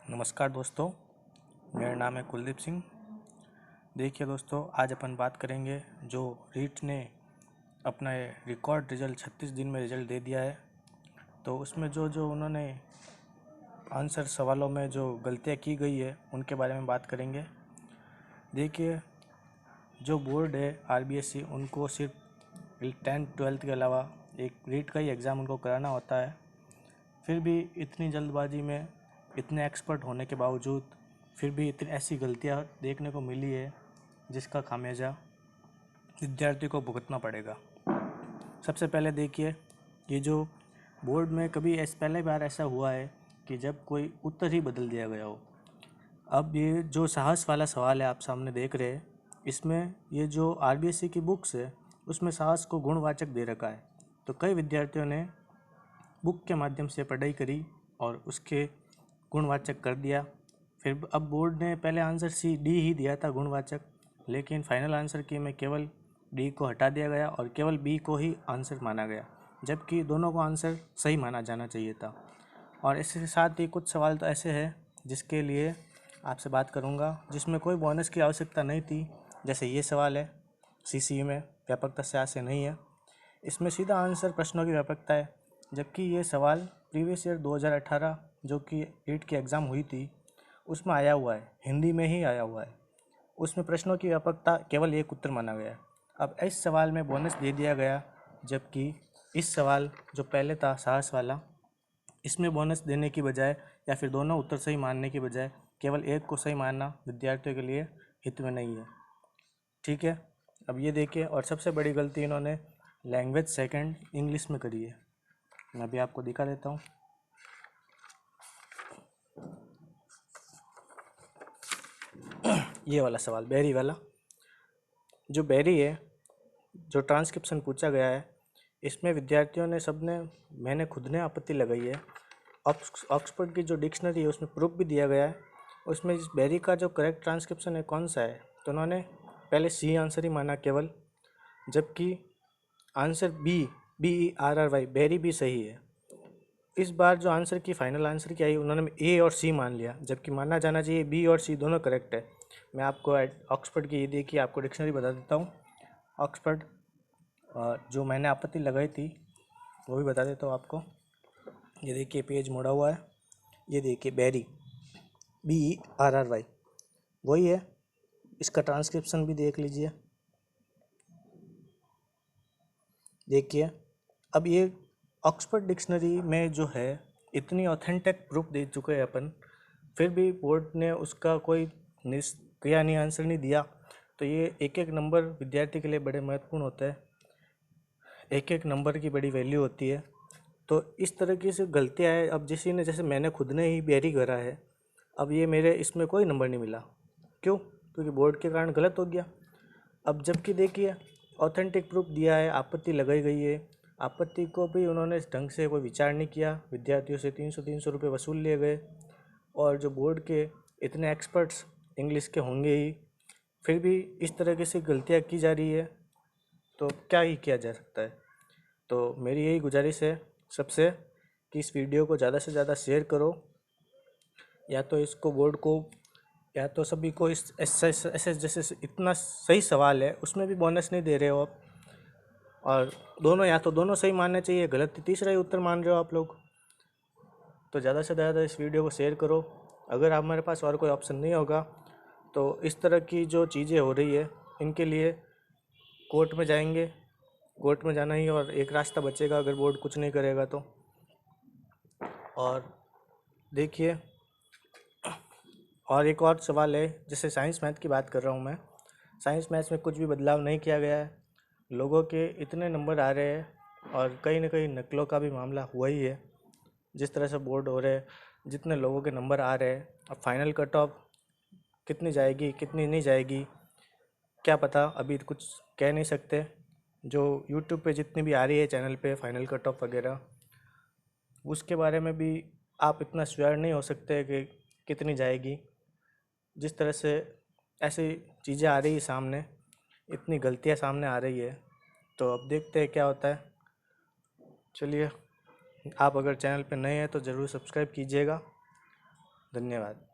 नमस्कार दोस्तों, मेरा नाम है कुलदीप सिंह। देखिए दोस्तों, आज अपन बात करेंगे जो रीट ने अपना रिकॉर्ड रिजल्ट 36 दिन में रिजल्ट दे दिया है। तो उसमें जो जो उन्होंने आंसर सवालों में जो गलतियां की गई है उनके बारे में बात करेंगे। देखिए, जो बोर्ड है आरबीएससी, उनको सिर्फ 10th-12th के अलावा एक रीट का ही एग्ज़ाम उनको कराना होता है। फिर भी इतनी जल्दबाजी में, इतने एक्सपर्ट होने के बावजूद फिर भी इतनी ऐसी गलतियां देखने को मिली है जिसका खामियाजा विद्यार्थी को भुगतना पड़ेगा। सबसे पहले देखिए, ये जो बोर्ड में कभी पहले बार ऐसा हुआ है कि जब कोई उत्तर ही बदल दिया गया हो। अब ये जो साहस वाला सवाल है आप सामने देख रहे हैं, इसमें ये जो आरबीएससी की बुक्स है उसमें साहस को गुणवाचक दे रखा है। तो कई विद्यार्थियों ने बुक के माध्यम से पढ़ाई करी और उसके गुणवाचक कर दिया। फिर अब बोर्ड ने पहले आंसर डी ही दिया था गुणवाचक, लेकिन फाइनल आंसर की में केवल डी को हटा दिया गया और केवल बी को ही आंसर माना गया, जबकि दोनों को आंसर सही माना जाना चाहिए था। और इसके साथ ही कुछ सवाल तो ऐसे हैं जिसके लिए आपसे बात करूंगा जिसमें कोई बोनस की आवश्यकता नहीं थी। जैसे ये सवाल है, सीसीई में व्यापकता से आशय नहीं है, इसमें सीधा आंसर प्रश्नों की व्यापकता है। जबकि ये सवाल प्रीवियस ईयर 2018 जो कि रीट की एग्ज़ाम हुई थी उसमें आया हुआ है, हिंदी में ही आया हुआ है। उसमें प्रश्नों की व्यापकता केवल एक उत्तर माना गया। अब इस सवाल में बोनस दे दिया गया, जबकि इस सवाल जो पहले था साहस वाला, इसमें बोनस देने की बजाय या फिर दोनों उत्तर सही मानने की बजाय केवल एक को सही मानना विद्यार्थियों के लिए हित में नहीं है। ठीक है, अब ये देखिए, और सबसे बड़ी गलती इन्होंने लैंग्वेज सेकंड इंग्लिश में करी है। मैं अभी आपको दिखा देता हूँ। ये वाला सवाल, बेरी वाला, जो बेरी है, जो ट्रांसक्रिप्शन पूछा गया है, इसमें विद्यार्थियों ने सबने, मैंने खुद ने आपत्ति लगाई है। ऑक्सफोर्ड की जो डिक्शनरी है उसमें प्रूफ भी दिया गया है, उसमें इस बेरी का जो करेक्ट ट्रांसक्रिप्शन है कौन सा है, तो उन्होंने पहले सी आंसर ही माना केवल, जबकि आंसर BERRY बेरी भी सही है। इस बार जो आंसर की फाइनल आंसर की आई उन्होंने ए और सी मान लिया, जबकि मानना जाना चाहिए बी और सी दोनों करेक्ट है। मैं आपको ऑक्सफोर्ड की ये देखिए, आपको डिक्शनरी बता देता हूँ। ऑक्सफोर्ड जो मैंने आपत्ति लगाई थी वो भी बता देता हूँ आपको। ये देखिए, पेज मोड़ा हुआ है, ये देखिए बेरी BERRY वही है। इसका ट्रांसक्रिप्शन भी देख लीजिए। देखिए, अब ये ऑक्सफोर्ड डिक्शनरी में जो है इतनी ऑथेंटिक प्रूफ दे चुके हैं अपन, फिर भी बोर्ड ने उसका कोई निष्क्रिय नहीं, आंसर नहीं दिया। तो ये एक एक नंबर विद्यार्थी के लिए बड़े महत्वपूर्ण होता है, एक एक नंबर की बड़ी वैल्यू होती है। तो इस तरह की से गलतियाँ है। अब जैसे मैंने खुद ने ही बेरी करा है, अब ये मेरे इसमें कोई नंबर नहीं मिला। क्यों? क्योंकि बोर्ड के कारण गलत हो गया। अब जबकि देखिए, ऑथेंटिक प्रूफ दिया है, आपत्ति लगाई गई है, आपत्ति को भी उन्होंने ढंग से कोई विचार नहीं किया, विद्यार्थियों से 300 रुपये वसूल लिए गए। और जो बोर्ड के इतने एक्सपर्ट्स इंग्लिश के होंगे ही, फिर भी इस तरह से गलतियाँ की जा रही है, तो क्या ही किया जा सकता है। तो मेरी यही गुजारिश है सबसे कि इस वीडियो को ज़्यादा से ज़्यादा शेयर करो, या तो इसको बोर्ड को, या तो सभी को इस ऐसे जैसे इतना सही सवाल है उसमें भी बोनस नहीं दे रहे हो आप, और दोनों, या तो दोनों सही मानने चाहिए, गलत तीसरा ही उत्तर मान रहे हो आप लोग। तो ज़्यादा से ज़्यादा इस वीडियो को शेयर करो। अगर हमारे पास और कोई ऑप्शन नहीं होगा तो इस तरह की जो चीज़ें हो रही है इनके लिए कोर्ट में जाएंगे, कोर्ट में जाना ही और एक रास्ता बचेगा अगर बोर्ड कुछ नहीं करेगा तो। और देखिए, और एक और सवाल है, जैसे साइंस मैथ की बात कर रहा हूँ मैं, साइंस मैथ्स में कुछ भी बदलाव नहीं किया गया है। लोगों के इतने नंबर आ रहे हैं और कहीं ना कहीं नकलों का भी मामला हुआ ही है। जिस तरह से बोर्ड हो रहे हैं, जितने लोगों के नंबर आ रहे हैं, अब फाइनल कट ऑफ कितनी जाएगी कितनी नहीं जाएगी क्या पता, अभी कुछ कह नहीं सकते। जो यूट्यूब पे जितनी भी आ रही है चैनल पे फाइनल कट ऑफ वगैरह, उसके बारे में भी आप इतना श्योर नहीं हो सकते कि कितनी जाएगी। जिस तरह से ऐसी चीज़ें आ रही है सामने, इतनी गलतियां सामने आ रही है, तो अब देखते हैं क्या होता है। चलिए, आप अगर चैनल पे नए हैं तो ज़रूर सब्सक्राइब कीजिएगा। धन्यवाद।